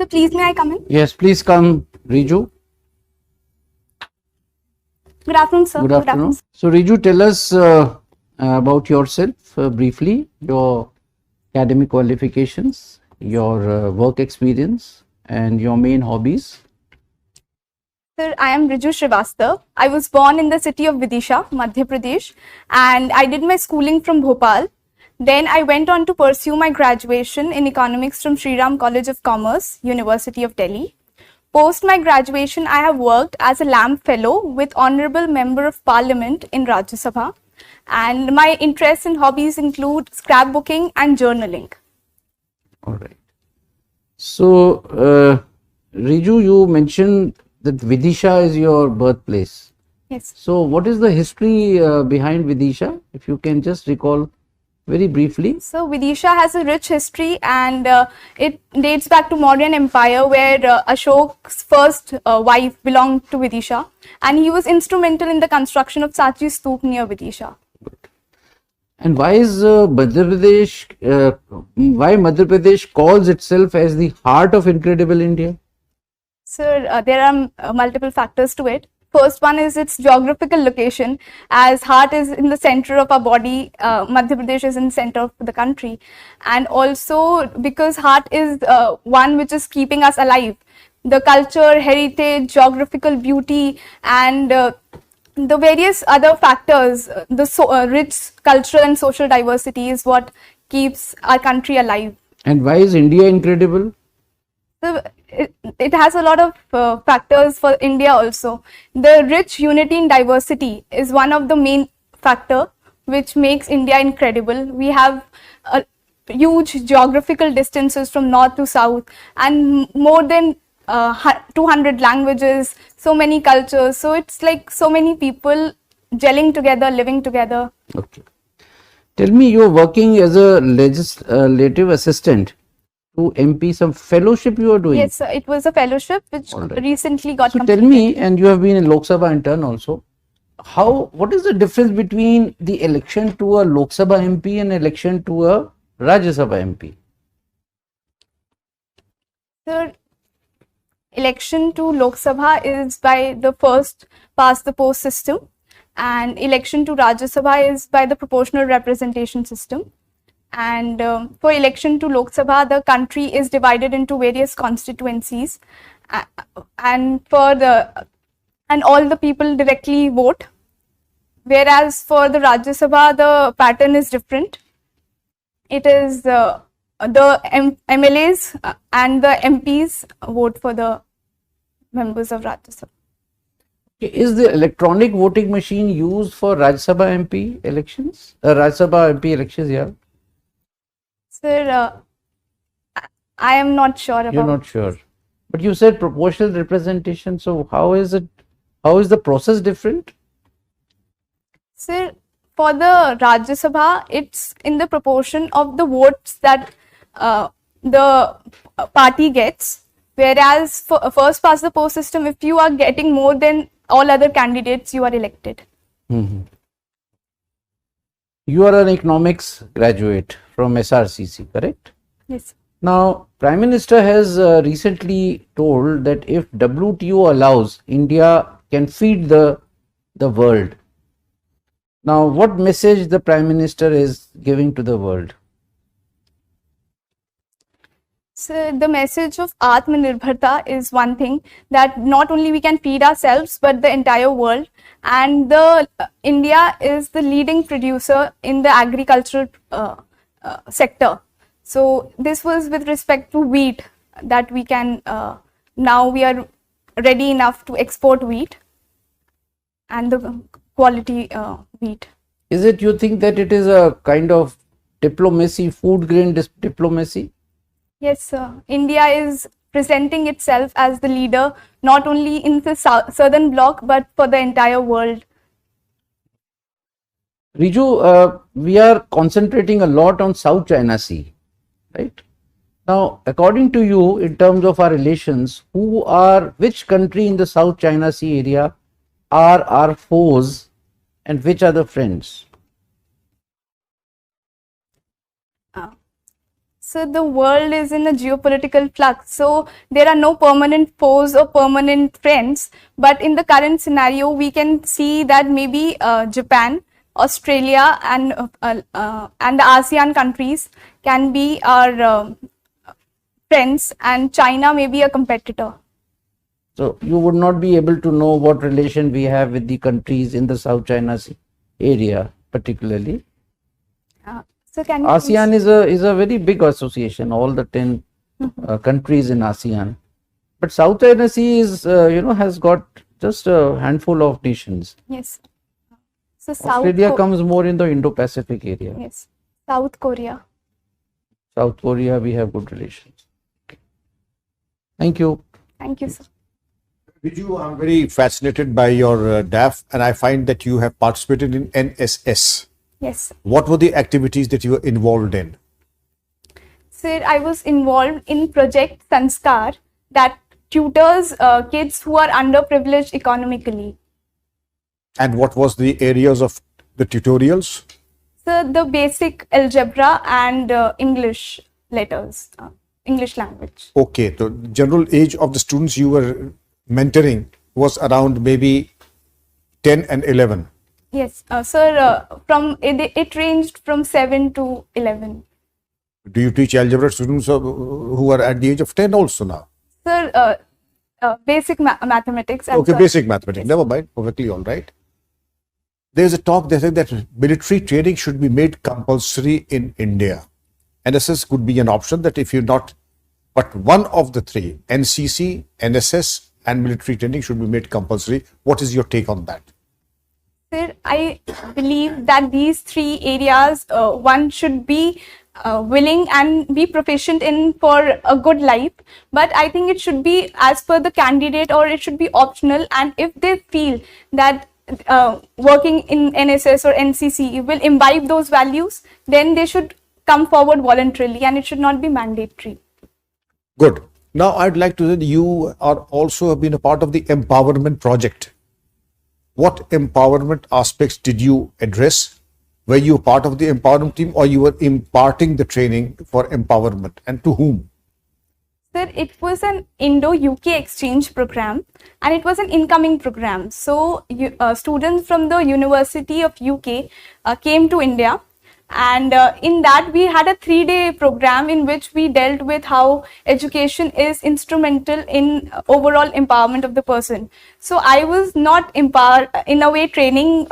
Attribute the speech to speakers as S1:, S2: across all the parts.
S1: So please, may I come in?
S2: Yes, please come, Riju.
S1: Good afternoon, sir.
S2: Good afternoon. So, Riju, tell us about yourself briefly, your academic qualifications, your work experience, and your main hobbies.
S1: Sir, I am RIJU SHRIVASTAVA. I was born in the city of Vidisha, Madhya Pradesh, and I did my schooling from Bhopal. Then I went on to pursue my graduation in economics from Sri Ram College of Commerce, University of Delhi. Post my graduation, I have worked as a LAM fellow with Honorable Member of Parliament in Rajya Sabha, and my interests and hobbies include scrapbooking and journaling.
S2: All right. So, Riju, you mentioned that Vidisha is your birthplace.
S1: Yes.
S2: So, what is the history behind Vidisha? If you can just recall very briefly.
S1: So Vidisha has a rich history, and it dates back to Mauryan Empire, where Ashok's first wife belonged to Vidisha, and he was instrumental in the construction of Sachi Stoop near Vidisha.
S2: And why is Madhya Pradesh calls itself as the heart of incredible India?
S1: Sir, there are multiple factors to it. First one is its geographical location, as heart is in the center of our body, Madhya Pradesh is in the center of the country, and also because heart is one which is keeping us alive. The culture, heritage, geographical beauty, and the various other factors, the rich cultural and social diversity is what keeps our country alive.
S2: And why is India incredible?
S1: So it has a lot of factors for India also. The rich unity in diversity is one of the main factor which makes India incredible. We have huge geographical distances from north to south, and more than 200 languages, so many cultures. So it's like so many people gelling together, living together.
S2: Okay. Tell me, you're working as a legislative assistant to MP, some fellowship you are doing?
S1: Yes, sir, it was a fellowship which recently got completed.
S2: Tell me, and you have been in Lok Sabha intern also, what is the difference between the election to a Lok Sabha MP and election to a Rajya Sabha MP?
S1: Sir, election to Lok Sabha is by the first past the post system, and election to Rajya Sabha is by the proportional representation system. And for election to Lok Sabha, the country is divided into various constituencies, and all the people directly vote. Whereas for the Rajya Sabha, the pattern is different. It is the MLAs and the MPs vote for the members of Rajya Sabha.
S2: Is the electronic voting machine used for Rajya Sabha MP elections? Rajya Sabha MP elections, yeah.
S1: Sir, I am not sure about.
S2: You're not sure, but you said proportional representation. So how is it? How is the process different?
S1: Sir, for the Rajya Sabha, it's in the proportion of the votes that the party gets. Whereas for first past the post system, if you are getting more than all other candidates, you are elected.
S2: Mm-hmm. You are an economics graduate from SRCC, correct?
S1: Yes.
S2: Now, Prime Minister has recently told that if WTO allows, India can feed the world. Now, what message the Prime Minister is giving to the world?
S1: So the message of Atmanirbharta is one thing, that not only we can feed ourselves but the entire world, and India is the leading producer in the agricultural sector. So this was with respect to wheat, that we can now we are ready enough to export wheat and the quality wheat.
S2: Is it, you think that it is a kind of diplomacy, food grain diplomacy?
S1: Yes, sir. India is presenting itself as the leader, not only in the southern bloc, but for the entire world.
S2: Riju, we are concentrating a lot on South China Sea, right? Now, according to you, in terms of our relations, which country in the South China Sea area are our foes and which are the friends?
S1: So the world is in a geopolitical flux. So there are no permanent foes or permanent friends. But in the current scenario, we can see that maybe Japan, Australia, and the ASEAN countries can be our friends, and China may be a competitor.
S2: So you would not be able to know what relation we have with the countries in the South China Sea area, particularly.
S1: So can you
S2: ASEAN is a very big association, all the 10 countries in ASEAN. But South China Sea is, has got just a handful of nations.
S1: Yes. So
S2: Australia comes more in the Indo-Pacific area.
S1: Yes. South Korea.
S2: South Korea, we have good relations. Okay. Thank you.
S1: Thank you, sir.
S3: Riju, I'm very fascinated by your DAF, and I find that you have participated in NSS.
S1: Yes.
S3: What were the activities that you were involved in?
S1: Sir, I was involved in Project Sanskar that tutors kids who are underprivileged economically.
S3: And what was the areas of the tutorials?
S1: So the basic algebra and English letters, English language.
S3: Okay, the general age of the students you were mentoring was around maybe 10 and 11.
S1: Yes, sir, it ranged from 7 to 11.
S3: Do you teach algebra students who are at the age of 10 also now?
S1: Sir, basic mathematics. And
S3: Okay, basic mathematics. Never mind. Perfectly all right. There's a talk they said that military training should be made compulsory in India. NSS could be an option that if you're not, but one of the three, NCC, NSS, and military training should be made compulsory. What is your take on that?
S1: Sir, I believe that these three areas, one should be willing and be proficient in for a good life. But I think it should be as per the candidate, or it should be optional. And if they feel that working in NSS or NCC will imbibe those values, then they should come forward voluntarily, and it should not be mandatory.
S3: Good. Now I'd like to say that you are also have been a part of the empowerment project. What empowerment aspects did you address? Were you part of the empowerment team, or you were imparting the training for empowerment, and to whom?
S1: Sir, it was an Indo-UK exchange program, and it was an incoming program. So students from the University of UK came to India, and in that we had a 3-day program in which we dealt with how education is instrumental in overall empowerment of the person. So I was not in a way training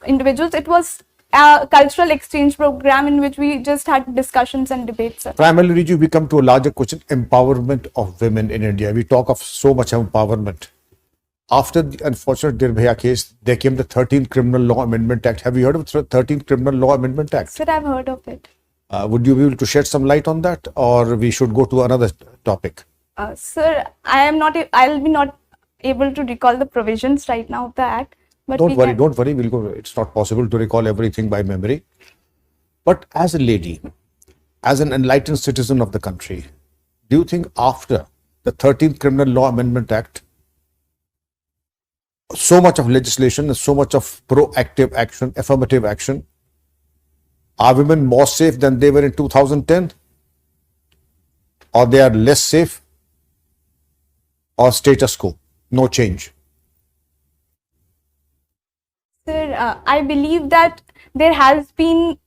S1: individuals. It was a cultural exchange program in which we just had discussions and debates. Sir.
S3: Primarily, Riju, we come to a larger question: empowerment of women in India. We talk of so much empowerment. After the unfortunate Nirbhaya case, there came the 13th Criminal Law Amendment Act. Have you heard of the 13th Criminal Law Amendment Act?
S1: Sir, I've heard of it.
S3: Would you be able to shed some light on that, or we should go to another topic?
S1: Sir, I'll be not able to recall the provisions right now of the act. But
S3: Don't worry. We'll go. It's not possible to recall everything by memory. But as a lady, as an enlightened citizen of the country, do you think after the 13th Criminal Law Amendment Act, so much of legislation and so much of proactive action, affirmative action, are women more safe than they were in 2010? Or they are less safe? Or status quo, no change?
S1: Sir, I believe that there has been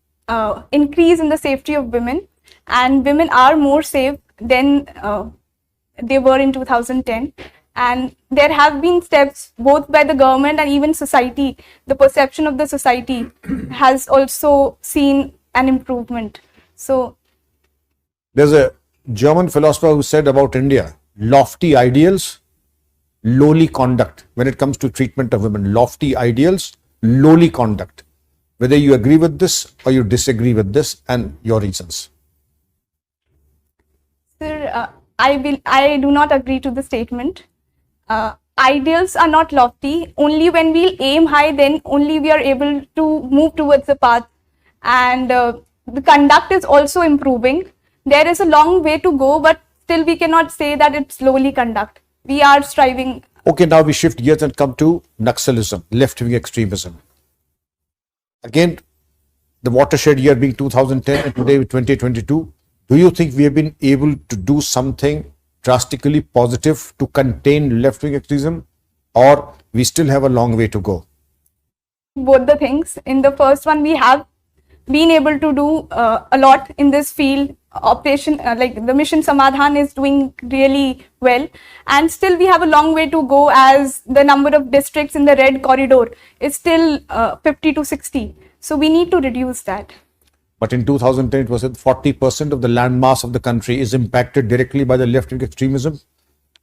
S1: increase in the safety of women, and women are more safe than they were in 2010. And there have been steps both by the government and even society. The perception of the society has also seen an improvement. So
S3: there's a German philosopher who said about India, lofty ideals, lowly conduct. When it comes to treatment of women, lofty ideals, lowly conduct. Whether you agree with this or you disagree with this, and your reasons.
S1: Sir, I do not agree to the statement. Ideals are not lofty. Only when we aim high, then only we are able to move towards the path. And the conduct is also improving. There is a long way to go, but still we cannot say that it's lowly conduct. We are striving.
S3: Okay, now we shift gears and come to Naxalism, left-wing extremism. Again, the watershed year being 2010 and today 2022, Do you think we have been able to do something drastically positive to contain left-wing extremism, or we still have a long way to go?
S1: Both the things. In the first one, we have been able to do a lot in this field. Operation like the mission Samadhan is doing really well, and still we have a long way to go, as the number of districts in the red corridor is still 50 to 60. So we need to reduce that.
S3: But in 2010, it was that 40% of the landmass of the country is impacted directly by the left-wing extremism.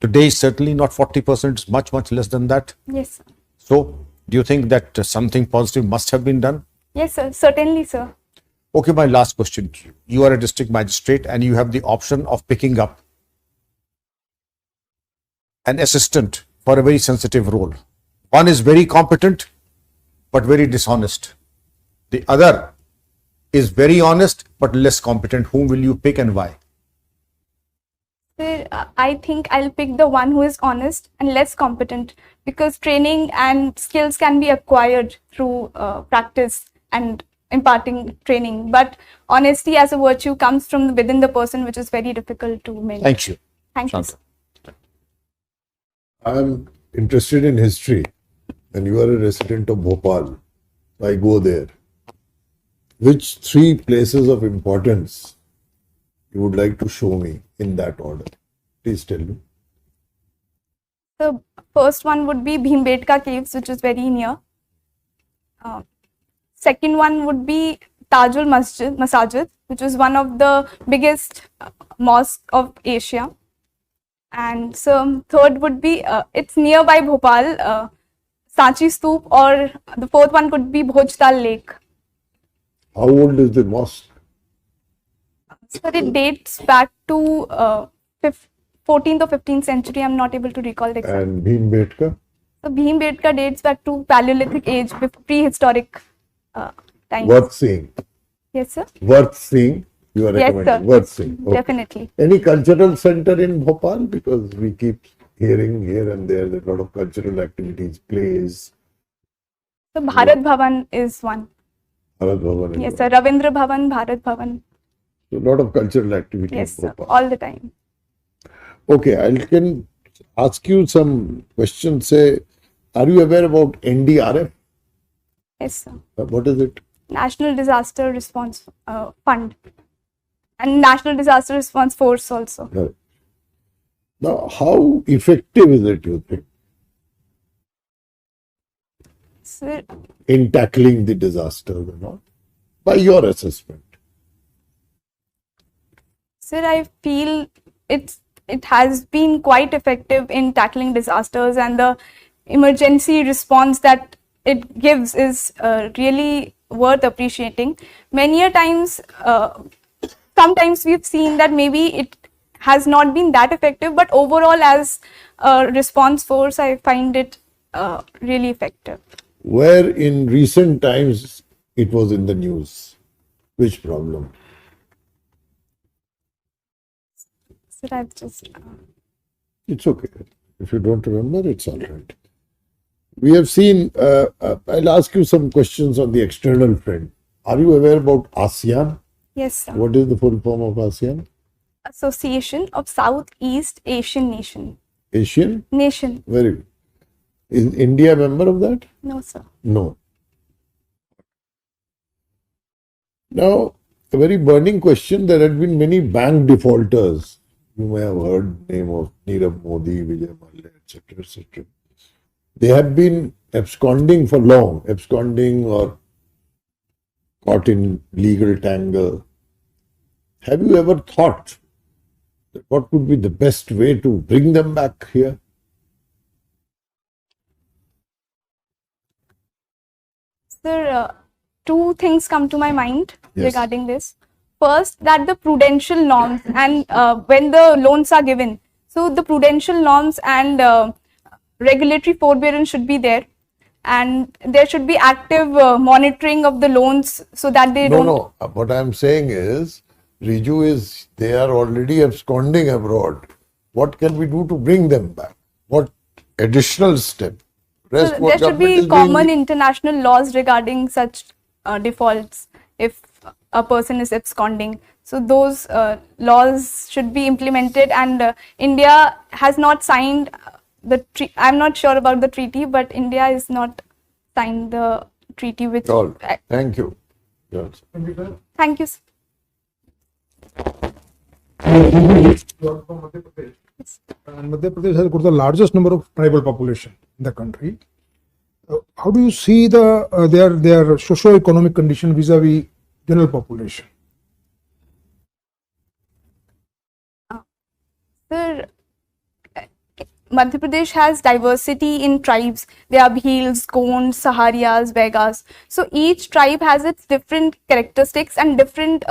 S3: Today, certainly not 40%, it's much, much less than that.
S1: Yes, sir.
S3: So, do you think that something positive must have been done?
S1: Yes, sir. Certainly, sir.
S3: Okay, my last question. You are a district magistrate and you have the option of picking up an assistant for a very sensitive role. One is very competent but very dishonest. The other is very honest but less competent. Whom will you pick and why?
S1: Sir, I think I'll pick the one who is honest and less competent, because training and skills can be acquired through practice and imparting training. But honesty as a virtue comes from within the person, which is very difficult to maintain.
S3: Thank you.
S1: Thank you,
S3: Shanta.
S1: sir.
S4: I'm interested in history, and you are a resident of Bhopal. I go there. Which three places of importance you would like to show me in that order? Please tell me.
S1: The first one would be Bhimbetka Caves, which is very near. Second one would be Tajul Masajid, which is one of the biggest mosques of Asia. And so third would be, it's nearby Bhopal, Sanchi Stoop, or the fourth one could be Bhojtal Lake.
S4: How old is the mosque?
S1: So it dates back to 14th or 15th century. I'm not able to recall the exact.
S4: And Bhimbetka?
S1: So Bhimbetka dates back to Paleolithic age, prehistoric times.
S4: Worth seeing.
S1: Yes, sir.
S4: Worth seeing. You are
S1: Yes,
S4: recommending.
S1: sir.
S4: Worth seeing. Okay.
S1: Definitely.
S4: Any cultural center in Bhopal? Because we keep hearing here and there that a lot of cultural activities, plays.
S1: So Bharat Bhavan is one.
S4: Bharat Bhavan is
S1: Yes,
S4: one.
S1: sir. Ravindra Bhavan, Bharat Bhavan.
S4: So a lot of cultural activity
S1: Yes,
S4: in
S1: sir.
S4: Bhopal.
S1: All the time.
S4: Okay, I can ask you some questions. Say, are you aware about NDRF?
S1: Yes, sir.
S4: What is it?
S1: National Disaster Response Fund. And National Disaster Response Force also.
S4: Right. Now, how effective is it, you think,
S1: Sir,
S4: in tackling the disasters and all? By your assessment.
S1: Sir, I feel it has been quite effective in tackling disasters, and the emergency response that it gives is really worth appreciating. Many a times, sometimes we've seen that maybe it has not been that effective, but overall as a response force, I find it really effective.
S4: Where in recent times it was in the news? Which problem?
S1: Sir, I've just...
S4: It's okay. If you don't remember, it's all right. We have seen, I'll ask you some questions on the external front. Are you aware about ASEAN?
S1: Yes, sir.
S4: What is the full form of ASEAN?
S1: Association of Southeast Asian Nation.
S4: Asian?
S1: Nation.
S4: Very good. Is India a member of that?
S1: No, sir.
S4: No. Now, a very burning question. There had been many bank defaulters. You may have heard the name of Nirav Modi, Vijay Mallya, etc., etc. They have been absconding for long, absconding or caught in legal tangle. Have you ever thought that what would be the best way to bring them back here?
S1: Sir, two things come to my mind
S4: Yes.
S1: regarding this. First, that the prudential norms and when the loans are given, so the prudential norms and regulatory forbearance should be there, and there should be active monitoring of the loans so that they don't.
S4: No. What I am saying is, RIJU they are already absconding abroad. What can we do to bring them back? What additional step?
S1: So there should be common international laws regarding such defaults. If a person is absconding. So those laws should be implemented, and India has not signed the I'm not sure about the treaty, but India is not signed the treaty which.
S4: All. Thank you. Yes.
S1: Thank you.
S5: You are from Madhya Pradesh. And Madhya Pradesh has got the largest number of tribal population in the country. How do you see their socio-economic condition vis-a-vis general population?
S1: Sir, Madhya Pradesh has diversity in tribes. There are Bhils, Gonds, Saharias, Vegas. So each tribe has its different characteristics and different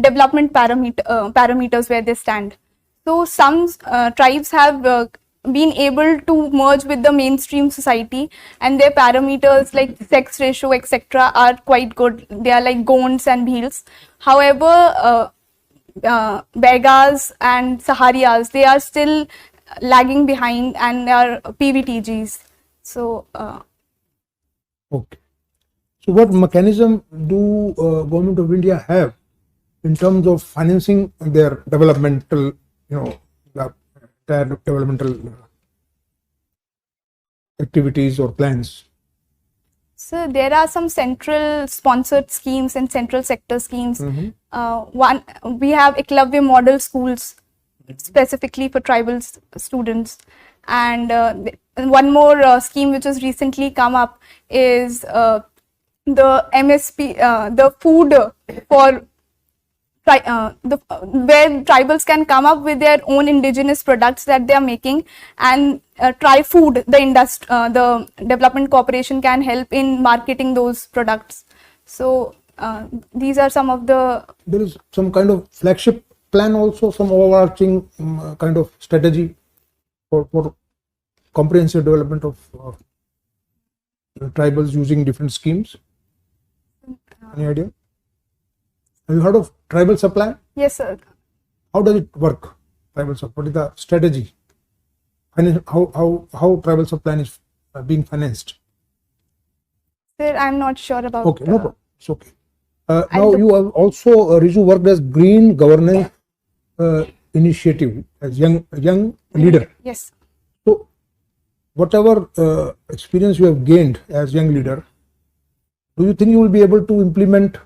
S1: development parameters where they stand. So some tribes have been able to merge with the mainstream society, and their parameters like sex ratio, etc., are quite good. They are like Gonds and Bhils. However, Vegas and Saharias, they are still lagging behind and are PVTGs. So,
S5: Okay. So what mechanism do Government of India have in terms of financing their developmental, their developmental activities or plans?
S1: so there are some central sponsored schemes and central sector schemes. One, we have Eklavya model schools specifically for tribal students, and one more scheme which has recently come up is the MSP, the food for where tribals can come up with their own indigenous products that they are making, and try food. The development corporation can help in marketing those products. So these are some of the.
S5: There is some kind of flagship plan also, some overarching kind of strategy for comprehensive development of tribals using different schemes. Any idea? Have you heard of tribal supply?
S1: Yes, sir.
S5: How does it work? Tribal supply. What is the strategy? And how tribal supply is being financed?
S1: Sir, I'm not sure about.
S5: Okay, no problem. It's okay. Now you have also RIJU worked as Green Governance Initiative as young leader.
S1: Yes.
S5: So whatever experience you have gained as young leader, do you think you will be able to implement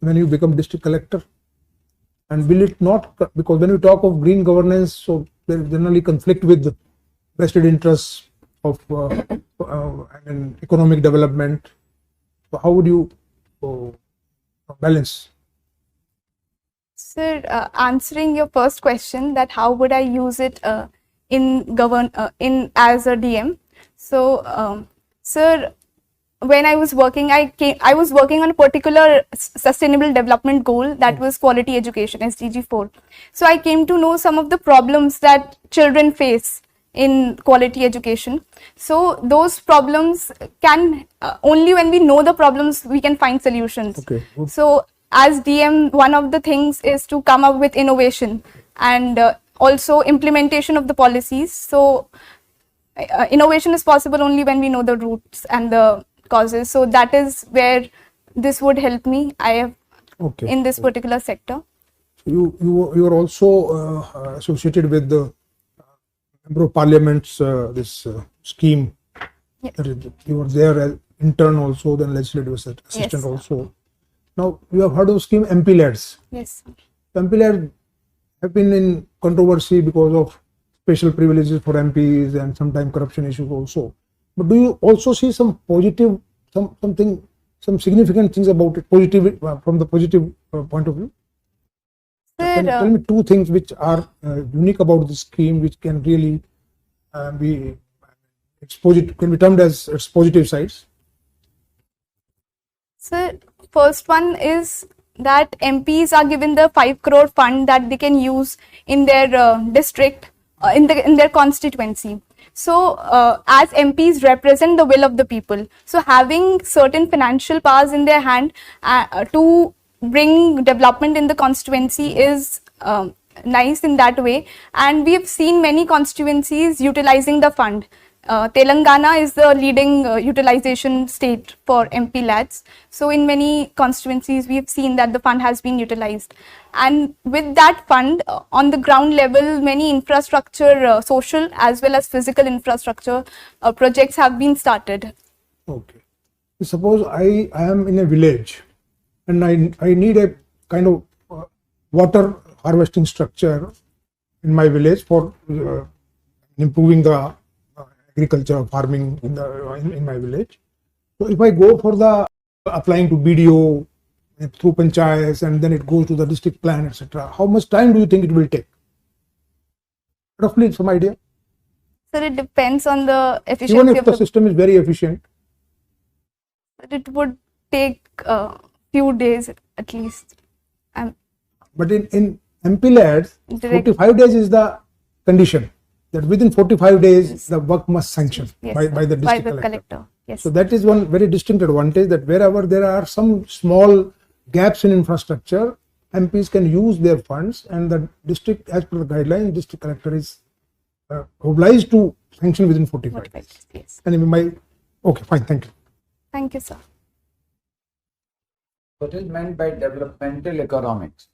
S5: when you become district collector? And will it not, because when you talk of green governance, so there is generally conflict with the vested interests of economic development. So how would you balance?
S1: Sir, answering your first question, that how would I use it in as a DM? So, sir, when I was working, I was working on a particular sustainable development goal, that was quality education, SDG 4. So I came to know some of the problems that children face in quality education. So those problems can only when we know the problems we can find solutions.
S5: Okay.
S1: So as DM, one of the things is to come up with innovation and also implementation of the policies. So innovation is possible only when we know the roots and the causes. So that is where this would help me. I have in this particular sector.
S5: You are also associated with the Member of Parliament's this scheme.
S1: Yes.
S5: You were there as intern also, then legislative assistant
S1: Yes.
S5: also. Now you have heard of scheme MP lads.
S1: Yes.
S5: MP lads have been in controversy because of special privileges for MPs and sometimes corruption issues also. But do you also see some positive, some significant things about it, positive from the positive point of view?
S1: Sir,
S5: Can you tell me two things which are unique about this scheme, which can really be can be termed as its positive sides?
S1: Sir, first one is that MPs are given the 5 crore fund that they can use in their district, in their constituency. So as MPs represent the will of the people. So having certain financial powers in their hand to bring development in the constituency is nice in that way. And we have seen many constituencies utilizing the fund. Telangana is the leading utilization state for MP lads. So in many constituencies, we have seen that the fund has been utilized. And with that fund, on the ground level, many infrastructure, social as well as physical infrastructure projects have been started.
S5: Okay. Suppose I am in a village and I need a kind of water harvesting structure in my village for improving the agriculture or farming in my village. So if I go for the applying to BDO through panchayats and then it goes to the district plan, etc., how much time do you think it will take? Roughly some idea?
S1: So it depends on the efficiency
S5: Even if
S1: of
S5: the system is very efficient.
S1: it would take a few days at least.
S5: But in MP lads,
S1: Direct-
S5: 45 days is the condition that within 45 days the work must sanction
S1: Yes,
S5: by the district collector.
S1: collector. Yes.
S5: So that is one very distinct advantage, that wherever there are some small gaps in infrastructure, MPs can use their funds, and the district, as per the guidelines, district collector is obliged to sanction within 45 days.
S1: Yes.
S5: And okay, fine, thank you.
S1: Thank you, sir.
S2: What is meant by developmental economics?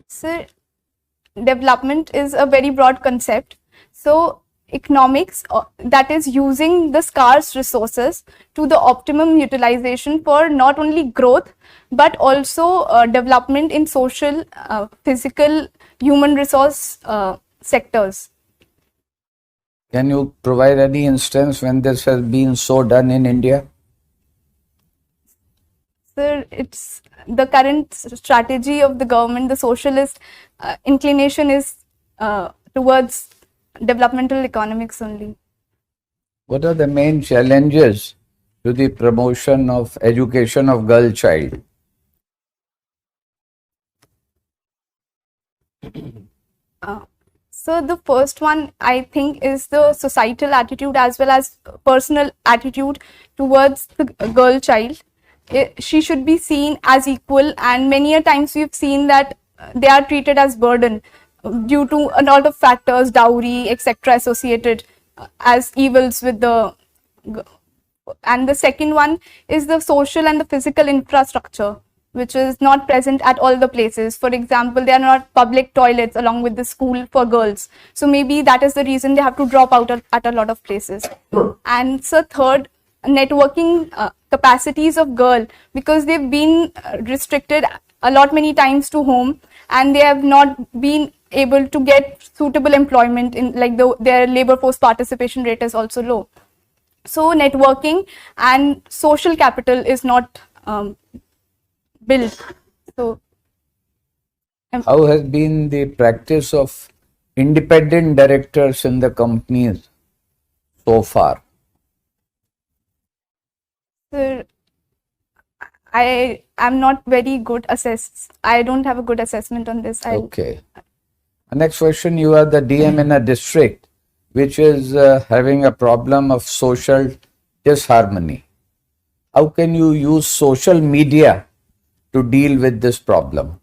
S1: So development is a very broad concept. So economics, that is using the scarce resources to the optimum utilization for not only growth but also development in social, physical, human resource sectors.
S2: Can you provide any instance when this has been so done in India?
S1: Sir, it's the current strategy of the government, the socialist inclination is towards developmental economics only.
S2: What are the main challenges to the promotion of education of girl child?
S1: So the first one, I think, is the societal attitude as well as personal attitude towards the girl child. She should be seen as equal, and many a times we've seen that they are treated as burden due to a lot of factors, dowry, etc., associated as evils with the. And the second one is the social and the physical infrastructure, which is not present at all the places. For example, there are not public toilets along with the school for girls. So maybe that is the reason they have to drop out at a lot of places. And so third, networking capacities of girl, because they've been restricted a lot many times to home, and they have not been able to get suitable employment in, like their labor force participation rate is also low. So networking and social capital is not built. So
S2: How has been the practice of independent directors in the companies so far?
S1: sir, I am not very good I don't have a good assessment on this.
S2: Okay. Next question, you are the DM in a district which is having a problem of social disharmony. How can you use social media to deal with this problem?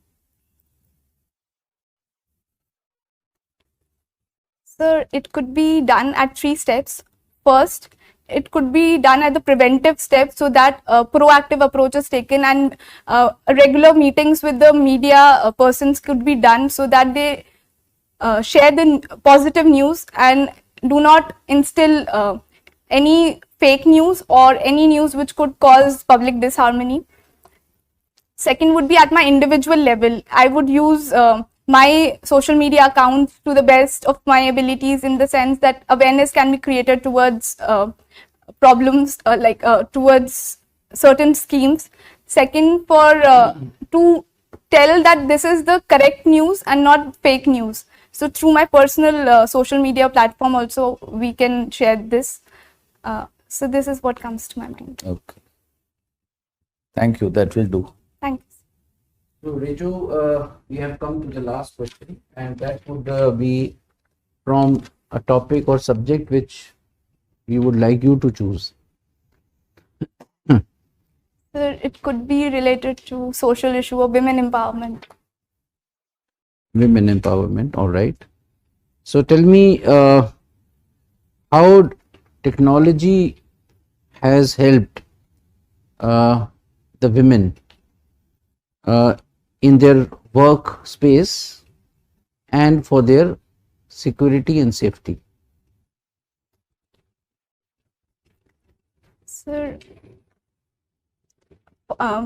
S1: Sir, it could be done at 3 steps. First, it could be done at the preventive step, so that proactive approach is taken, and regular meetings with the media persons could be done, so that they share the positive news and do not instill any fake news or any news which could cause public disharmony. Second would be at my individual level. I would use my social media accounts to the best of my abilities, in the sense that awareness can be created towards problems, towards certain schemes. Second, to tell that this is the correct news and not fake news. So through my personal social media platform also we can share this. So this is what comes to my mind.
S2: Okay. Thank you. That will do.
S1: Thanks.
S2: So, RIJU, we have come to the last question, and that would be from a topic or subject which we would like you to choose.
S1: So it could be related to social issue of women empowerment.
S2: Women empowerment, all right. So tell me, how technology has helped the women in their work space and for their security and safety.
S1: Sir,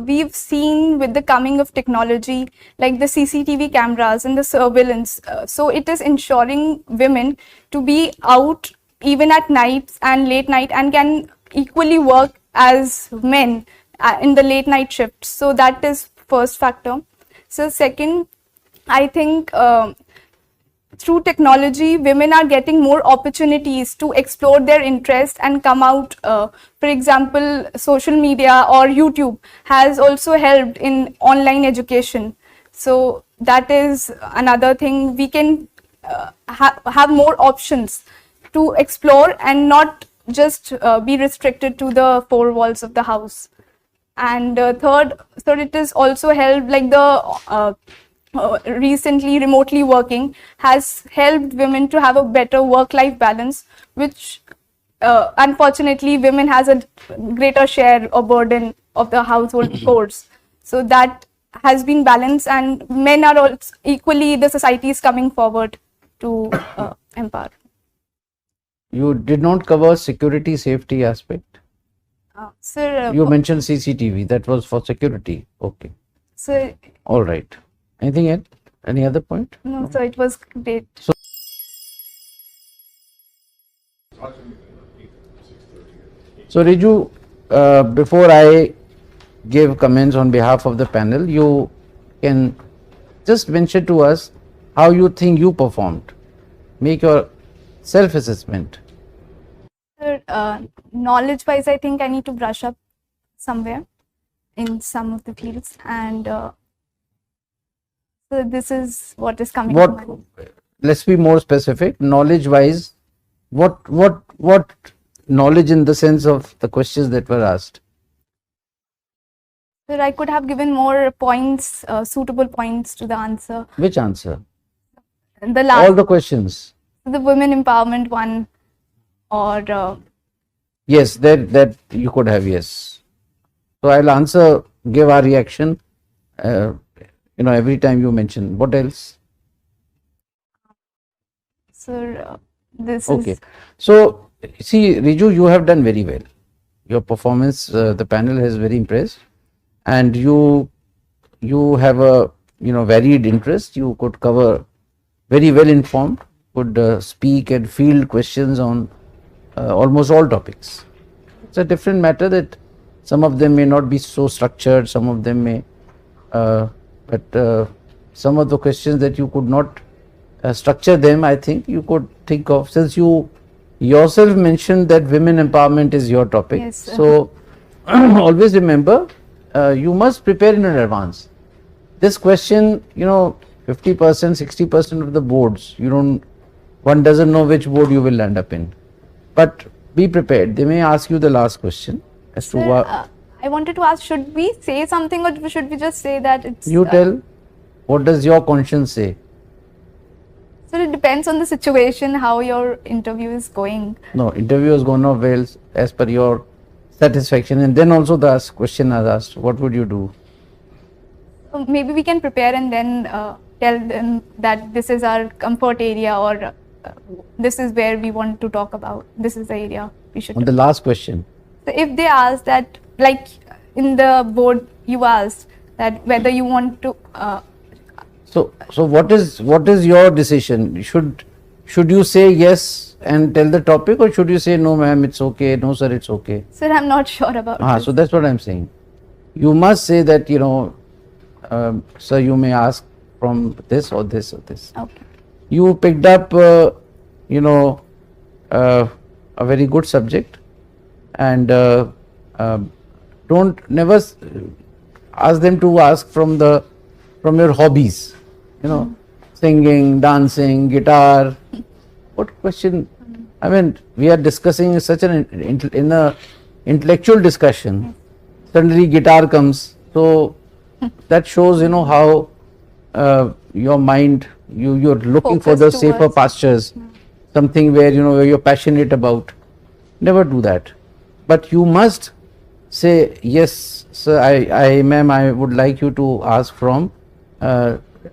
S1: we've seen with the coming of technology like the CCTV cameras and the surveillance, so it is ensuring women to be out even at nights and late night and can equally work as men in the late night shifts. So that is first factor. So second, I think through technology, women are getting more opportunities to explore their interest and come out. For example, social media or YouTube has also helped in online education. So that is another thing. We can have more options to explore and not just be restricted to the four walls of the house. And third, it is also helped like the recently remotely working has helped women to have a better work-life balance, which unfortunately women has a greater share or burden of the household chores. So that has been balanced, and men are also equally, the society is coming forward to empower.
S2: You did not cover security safety aspect.
S1: Sir,
S2: You mentioned CCTV, that was for security. Okay.
S1: so
S2: All right. Anything else? Any other point?
S1: no, so it was great.
S2: So Riju, before I give comments on behalf of the panel, you can just mention to us how you think you performed. Make your self-assessment.
S1: Sir, knowledge-wise, I think I need to brush up somewhere in some of the fields, and so this is what is coming to
S2: What?
S1: mind.
S2: Let's be more specific. Knowledge-wise, what knowledge in the sense of the questions that were asked?
S1: Sir, I could have given more points, suitable points to the answer.
S2: Which answer?
S1: The last,
S2: All the questions.
S1: the women empowerment one, or
S2: Yes, that you could have, yes. So I'll answer, give our reaction, every time you mention. What else?
S1: sir, this
S2: Okay.
S1: is
S2: So, see, Riju, you have done very well. Your performance, the panel has very impressed, and you have a varied interest. You could cover, very well informed, could speak and field questions on almost all topics. It's a different matter that some of them may not be so structured, some of them may, but some of the questions that you could not structure them, I think you could think of, since you yourself mentioned that women empowerment is your topic.
S1: Yes, sir.
S2: So always remember, you must prepare in advance. This question, 50%, 60% of the boards, one doesn't know which board you will land up in. But be prepared. They may ask you the last question as to
S1: sir,
S2: what.
S1: I wanted to ask, should we say something or should we just say that it's
S2: You tell, what does your conscience say?
S1: so it depends on the situation, how your interview is going.
S2: No, interview has gone off well as per your satisfaction, and then also the question is asked, what would you do?
S1: So maybe we can prepare and then tell them that this is our comfort area, or this is where we want to talk about. This is the area we should.
S2: On the last question.
S1: So if they ask that, like in the board you asked that whether you want to.
S2: So what is your decision? Should you say yes and tell the topic, or should you say no, ma'am, it's okay, no, sir, it's okay?
S1: Sir, I'm not sure about this.
S2: So that's what I'm saying. You must say that, sir, you may ask from this or this or this.
S1: Okay.
S2: You picked up, a very good subject, and don't never ask them to ask from your hobbies, singing, dancing, guitar. What question? I mean, we are discussing such an in a intellectual discussion. Suddenly guitar comes, so that shows how your mind, you're looking for the
S1: Focus
S2: safer
S1: towards-
S2: pastures. something where you're passionate about. Never do that. But you must say, yes, sir, ma'am, I would like you to ask from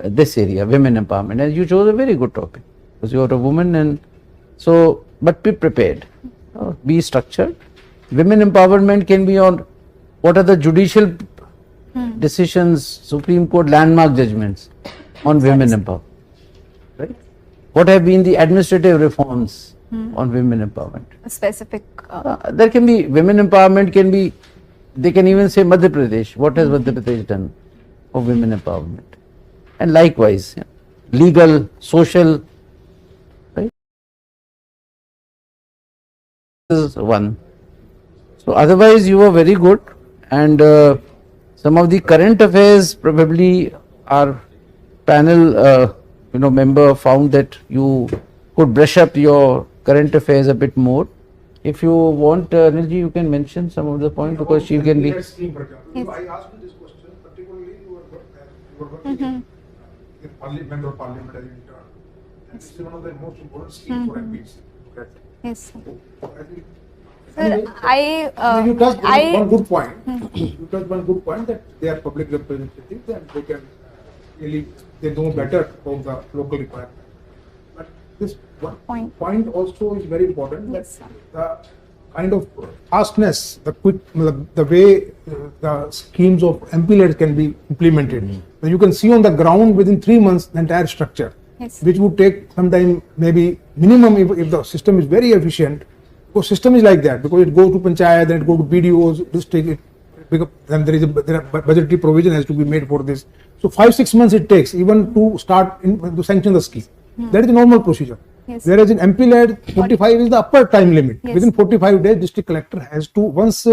S2: this area, women empowerment. And you chose a very good topic because you're a woman, and so, but be prepared, be structured. Women empowerment can be on what are the judicial decisions, Supreme Court landmark judgments on women empowerment, right? What have been the administrative reforms on women empowerment?
S1: A specific.
S2: There can be women empowerment, they can even say Madhya Pradesh. What has Madhya Pradesh done for women empowerment? And likewise, legal, social, right? This is one. So otherwise, you were very good, and some of the current affairs, probably our panel, member found that you could brush up your current affairs a bit more. If you want, Anilji, you can mention some of the points because she can be.
S5: Yes. I asked you this question, particularly you were working in member of parliament as an intern. And this is one of the most important schemes for MPs. Correct.
S1: Yes, sir.
S5: So I think
S1: Sir,
S5: you touched
S1: I
S5: one good point. You touched one good point that they are public representatives and they can really they know better about the local requirement. But this one point also is very important.
S1: Yes,
S5: that
S1: sir.
S5: the kind of fastness, the quick, the way the schemes of MP-led can be implemented. So you can see on the ground within 3 months the entire structure,
S1: Yes.
S5: which would take some time, maybe minimum if the system is very efficient. Because system is like that, because it goes to panchayat, then it goes to BDOs, district, then there are budgetary provision has to be made for this. So 5-6 months it takes even to start to sanction the scheme. That is the normal procedure.
S1: Yes.
S5: Whereas in MP-led, 45 is the upper time limit.
S1: Yes.
S5: Within 45 days, district collector has to, once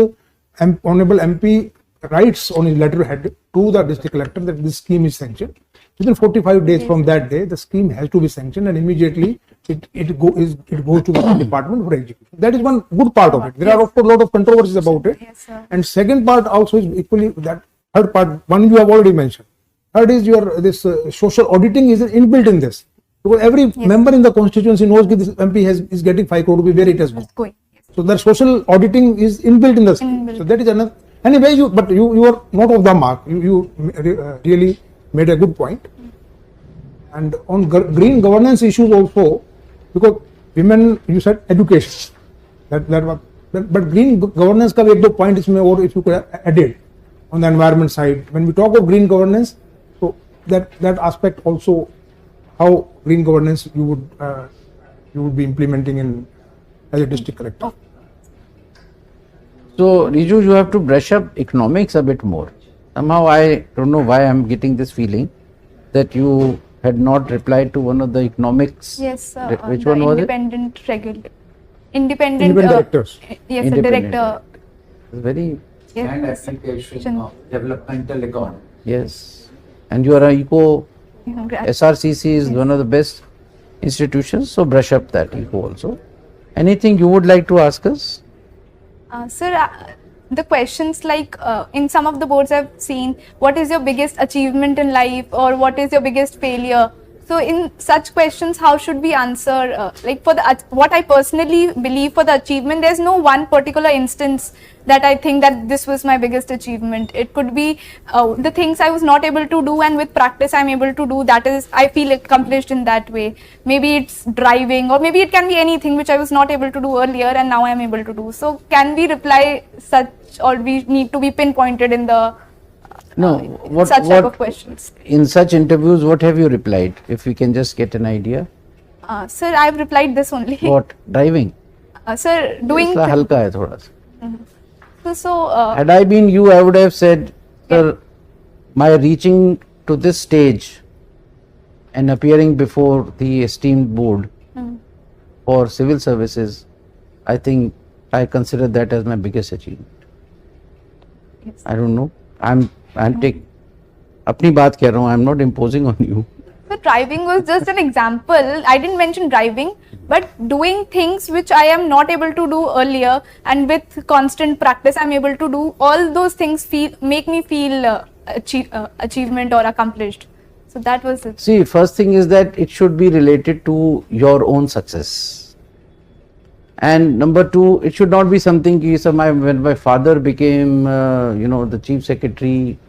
S5: honorable MP writes on his letterhead to the district collector that this scheme is sanctioned, within 45 days from that day, the scheme has to be sanctioned, and immediately it goes to the department for execution. That is one good part of it. There are of course a lot of controversies about it.
S1: Yes, sir.
S5: And second part also is equally that third part. One you have already mentioned. Third is this social auditing is inbuilt in this, because every member in the constituency knows that this MP is getting 5 crore rupees where it has gone.
S1: It's going. Yes.
S5: So that social auditing is inbuilt in the scheme.
S1: Inbuilt.
S5: So that is another. Anyway, you are not off the mark. You really made a good point. And on green governance issues also, because women, you said education. That was, but green governance का भी एक दो point इसमें और if you could add it on the environment side. When we talk of green governance, so that aspect also, how green governance you would be implementing in as a district collector.
S2: So, Riju, you have to brush up economics a bit more. Somehow, I don't know why I'm getting this feeling that you had not replied to one of the economics.
S1: Yes,
S2: Which
S1: the
S2: one was it?
S5: Independent directors.
S1: Yes,
S2: Independent
S1: director.
S2: It's very,
S1: Yes,
S6: and
S1: yes,
S6: application of developmental economy.
S2: yes. And you are a eco,
S1: yeah.
S2: SRCC is one of the best institutions, so brush up that eco also. Anything you would like to ask us?
S1: Sir, the questions like in some of the boards I've seen, what is your biggest achievement in life or what is your biggest failure? So in such questions, how should we answer? Like for the what I personally believe for the achievement, there's no one particular instance that I think that this was my biggest achievement. It could be the things I was not able to do, and with practice I'm able to do. That is, I feel accomplished in that way. Maybe it's driving, or maybe it can be anything which I was not able to do earlier and now I'm able to do. So can we reply such, or we need to be pinpointed in the such type of questions?
S2: In such interviews, what have you replied? If we can just get an idea.
S1: Sir, I've replied this only.
S2: What? Driving?
S1: Sir, doing.
S2: इसका हल्का है थोड़ा सा.
S1: So,
S2: Had I been you, I would have said, sir, my reaching to this stage and appearing before the esteemed board for civil services, I think I consider that as my biggest achievement.
S1: Yes.
S2: I don't know. I'm अपनी बात कह रहा हूँ. I'm not imposing on you.
S1: So driving was just an example. I didn't mention driving, but doing things which I am not able to do earlier, and with constant practice I'm able to do. All those things make me feel achievement or accomplished. So that was it.
S2: See, first thing is that it should be related to your own success. And number two, it should not be something when my father became, the chief secretary,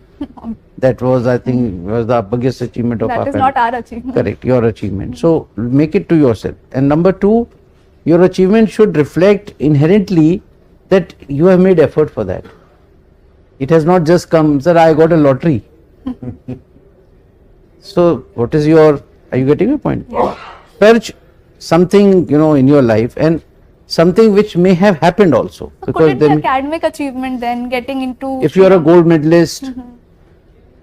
S2: that was, I think, was the biggest achievement of our
S1: That is
S2: family.
S1: not our achievement.
S2: Correct, your achievement. So make it to yourself. And number two, your achievement should reflect inherently that you have made effort for that. It has not just come, sir, I got a lottery. So what is are you getting my point?
S1: Yeah.
S2: Search something, in your life and something which may have happened also.
S1: So could it be academic achievement then, getting into...
S2: If you are a gold medalist,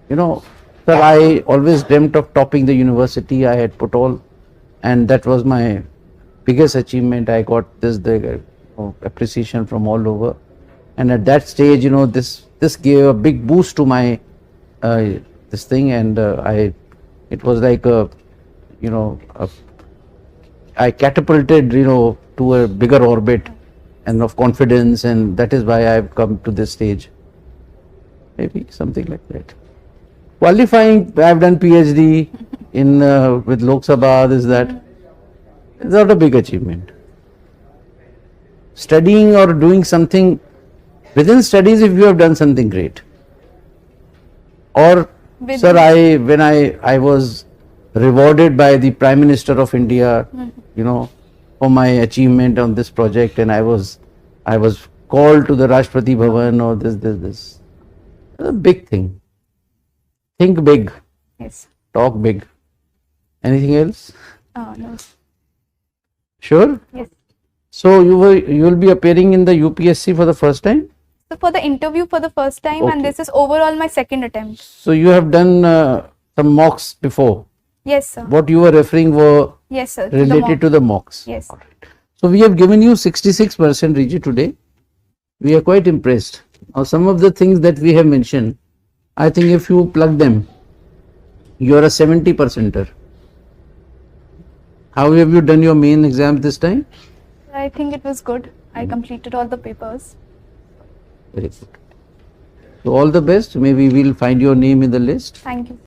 S2: sir, I always dreamt of topping the university. I had put all, and that was my biggest achievement. I got the appreciation from all over, and at that stage, this gave a big boost to my this thing, and it was like I catapulted, to a bigger orbit and of confidence, and that is why I've come to this stage. Maybe something like that. Qualifying, I've done PhD in with Lok Sabha. It's not a big achievement. Studying or doing something within studies, if you have done something great. Or, sir, when I was rewarded by the Prime Minister of India, for my achievement on this project, and I was called to the Rashtrapati Bhavan or this. It's a big thing. Think big.
S1: Yes.
S2: Talk big. Anything else?
S1: No.
S2: Sure?
S1: Yes.
S2: So you will be appearing in the UPSC for the first time?
S1: So for the interview for the first time,
S2: Okay.
S1: and this is overall my second attempt.
S2: So you have done some mocks before.
S1: Yes, sir.
S2: What you were referring were
S1: Yes, sir.
S2: related to the mocks.
S1: Yes.
S2: Alright. So we have given you 66%, RIJU, today. We are quite impressed. Now some of the things that we have mentioned, I think if you plug them, you are a 70%er. How have you done your main exam this time?
S1: I think it was good. I completed all the papers.
S2: Very good. So all the best. Maybe we'll find your name in the list.
S1: Thank you.